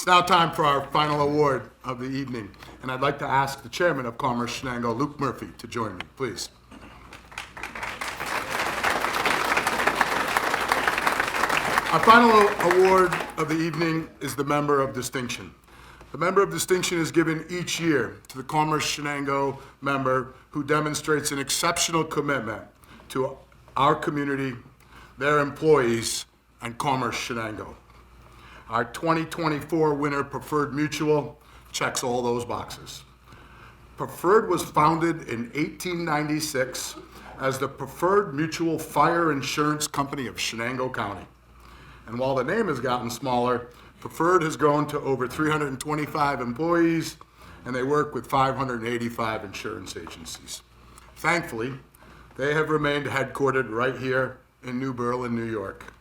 It's now time for our final award of the evening, and I'd like to ask the chairman of Commerce Chenango, Luke Murphy, to join me, please. Our final award of the evening is the Member of Distinction. The Member of Distinction is given each year to the Commerce Chenango member who demonstrates an exceptional commitment to our community, their employees, and Commerce Chenango. Our 2024 winner, Preferred Mutual, checks all those boxes. Preferred was founded in 1896 as the Preferred Mutual Fire Insurance Company of Chenango County. And while the name has gotten smaller, Preferred has grown to over 325 employees, and they work with 585 insurance agencies. Thankfully, they have remained headquartered right here in New Berlin, New York,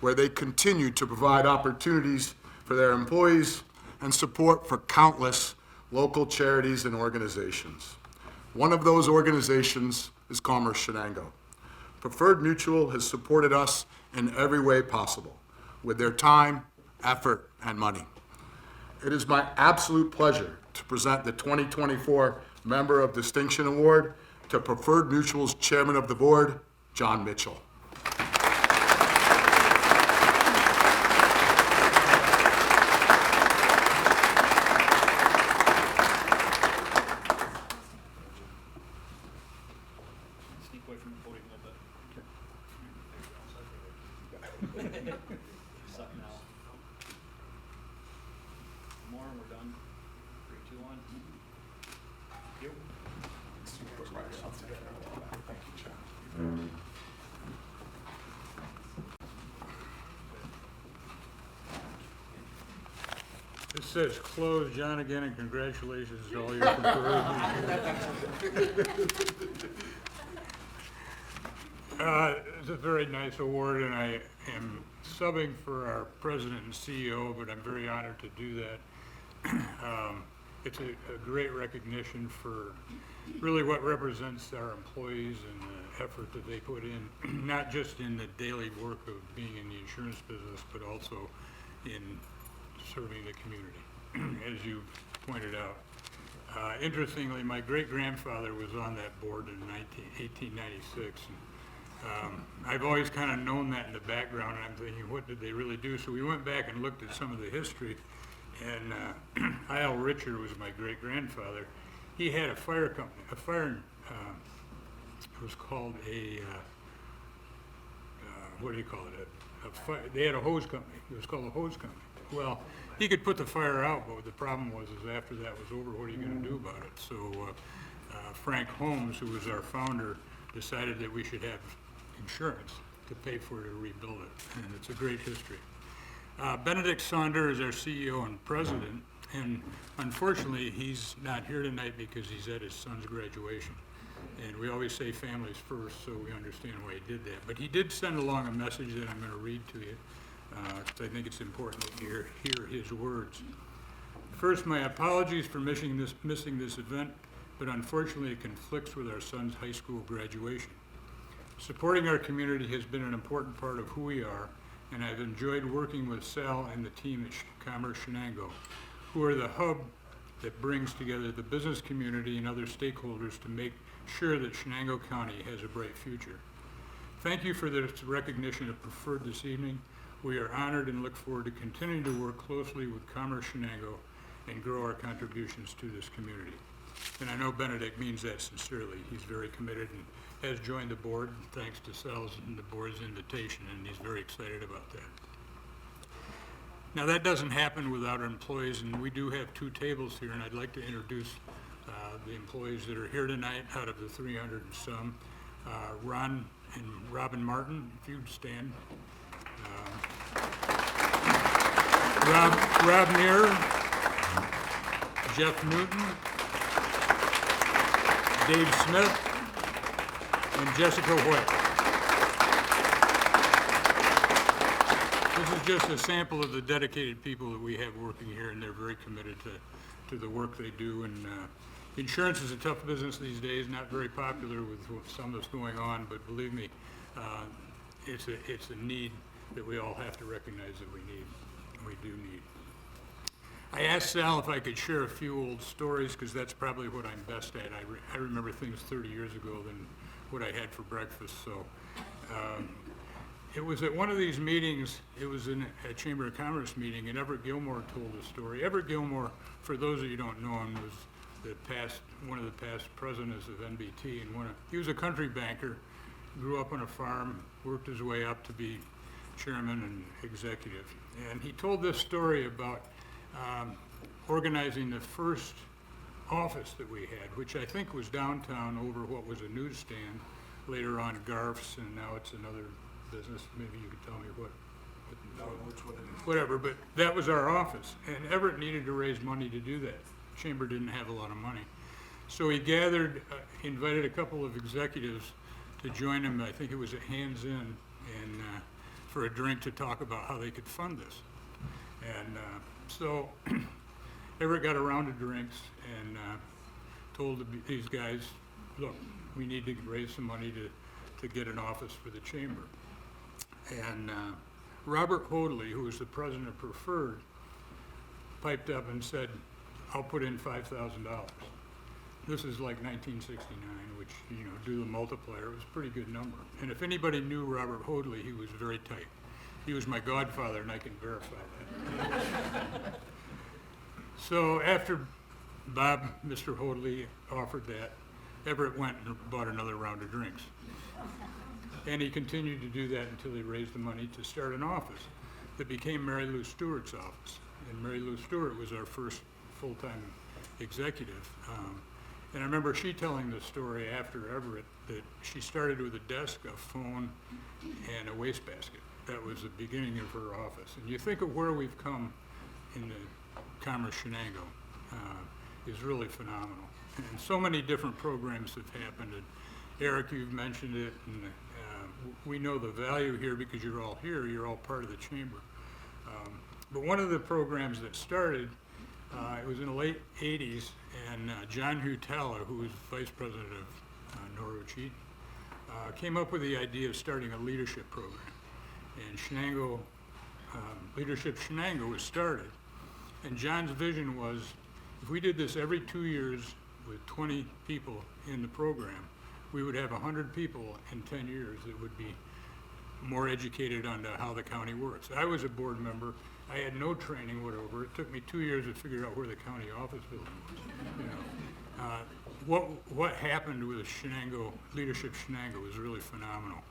where they continue to provide opportunities for their employees and support for countless local charities and organizations. One of those organizations is Commerce Chenango. Preferred Mutual has supported us in every way possible, with their time, effort, and money. It is my absolute pleasure to present the 2024 Member of Distinction Award to Preferred Mutual's Chairman of the Board, John Mitchell. This says close, John, again, and congratulations to all your Preferred. It's a very nice award, and I am subbing for our president and CEO, but I'm very honored to do that. It's a great recognition for really what represents our employees and the effort that they put in, not just in the daily work of being in the insurance business, but also in serving the community, as you pointed out. Interestingly, my great-grandfather was on that board in 1896. And, I've always kind of known that in the background, and I'm thinking, what did they really do? So we went back and looked at some of the history, and I.L. Richard was my great-grandfather. He had a fire company, it was called what do you call it? They had a hose company. It was called a hose company. Well, he could put the fire out, but the problem was is after that was over, what are you going to do about it? So Frank Holmes, who was our founder, decided that we should have insurance to pay for it to rebuild it, and it's a great history. Benedict Sonder is our CEO and president, and unfortunately he's not here tonight because he's at his son's graduation. And we always say families first, so we understand why he did that. But he did send along a message that I'm going to read to you, because I think it's important that you hear his words. First, my apologies for missing this event, but unfortunately it conflicts with our son's high school graduation. Supporting our community has been an important part of who we are, and I've enjoyed working with Sal and the team at Commerce Chenango, who are the hub that brings together the business community and other stakeholders to make sure that Chenango County has a bright future. Thank you for this recognition of Preferred this evening. We are honored and look forward to continuing to work closely with Commerce Chenango and grow our contributions to this community. And I know Benedict means that sincerely. He's very committed and has joined the board thanks to Sal's and the board's invitation, and he's very excited about that. Now that doesn't happen without our employees, and we do have two tables here, and I'd like to introduce the employees that are here tonight out of the 300 and some. Ron and Robin Martin, if you'd stand. Rob Neer, Jeff Newton, Dave Smith, and Jessica White. This is just a sample of the dedicated people that we have working here, and they're very committed to the work they do. And insurance is a tough business these days, not very popular with some that's going on, but believe me, it's a need that we all have to recognize that we do need. I asked Sal if I could share a few old stories, because that's probably what I'm best at. I remember things 30 years ago than what I had for breakfast, so. It was at one of these meetings, it was in a Chamber of Commerce meeting, and Everett Gilmore told a story. Everett Gilmore, for those of you who don't know him, was one of the past presidents of NBT, and he was a country banker, grew up on a farm, worked his way up to be chairman and executive. And he told this story about organizing the first office that we had, which I think was downtown over what was a newsstand, later on Garf's, and now it's another business. Maybe you could tell me whatever, but that was our office. And Everett needed to raise money to do that. Chamber didn't have a lot of money. So he invited a couple of executives to join him. I think it was at Hands In, and for a drink to talk about how they could fund this. And so Everett got a round of drinks and told these guys, look, we need to raise some money to get an office for the chamber. And Robert Hoadley, who was the president of Preferred, piped up and said, I'll put in $5,000. This is like 1969, which, do the multiplier, it was a pretty good number. And if anybody knew Robert Hoadley, he was very tight. He was my godfather, and I can verify that. So after Mr. Hoadley offered that, Everett went and bought another round of drinks. And he continued to do that until he raised the money to start an office that became Mary Lou Stewart's office. And Mary Lou Stewart was our first full-time executive. And I remember she telling the story after Everett that she started with a desk, a phone, and a wastebasket. That was the beginning of her office. And you think of where we've come in the Commerce Chenango is really phenomenal. And so many different programs have happened. And Eric, you've mentioned it, and we know the value here because you're all here, you're all part of the chamber. But one of the programs that started, it was in the late 80s, and John Hutala, who was vice president of Norwich Eaton, came up with the idea of starting a leadership program. And Chenango, Leadership Chenango was started. And John's vision was, if we did this every 2 years with 20 people in the program, we would have 100 people in 10 years that would be more educated on how the county works. I was a board member. I had no training whatever. It took me 2 years to figure out where the county office building was. What happened with Chenango, Leadership Chenango was really phenomenal.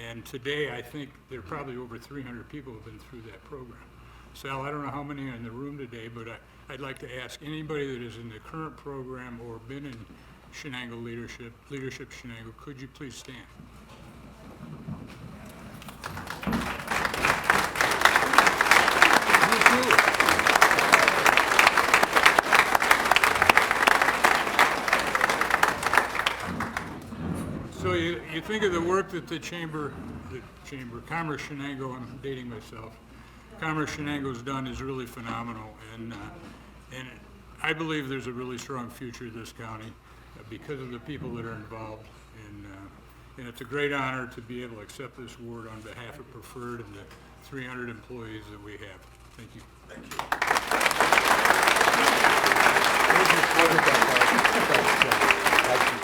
And today I think there are probably over 300 people who have been through that program. Sal, I don't know how many are in the room today, but I'd like to ask anybody that is in the current program or been in Chenango Leadership Chenango, could you please stand? So you think of the work that the chamber, Commerce Chenango, I'm dating myself, Commerce Chenango's done is really phenomenal, and I believe there's a really strong future in this county because of the people that are involved, and it's a great honor to be able to accept this award on behalf of Preferred and the 300 employees that we have. Thank you. Thank you.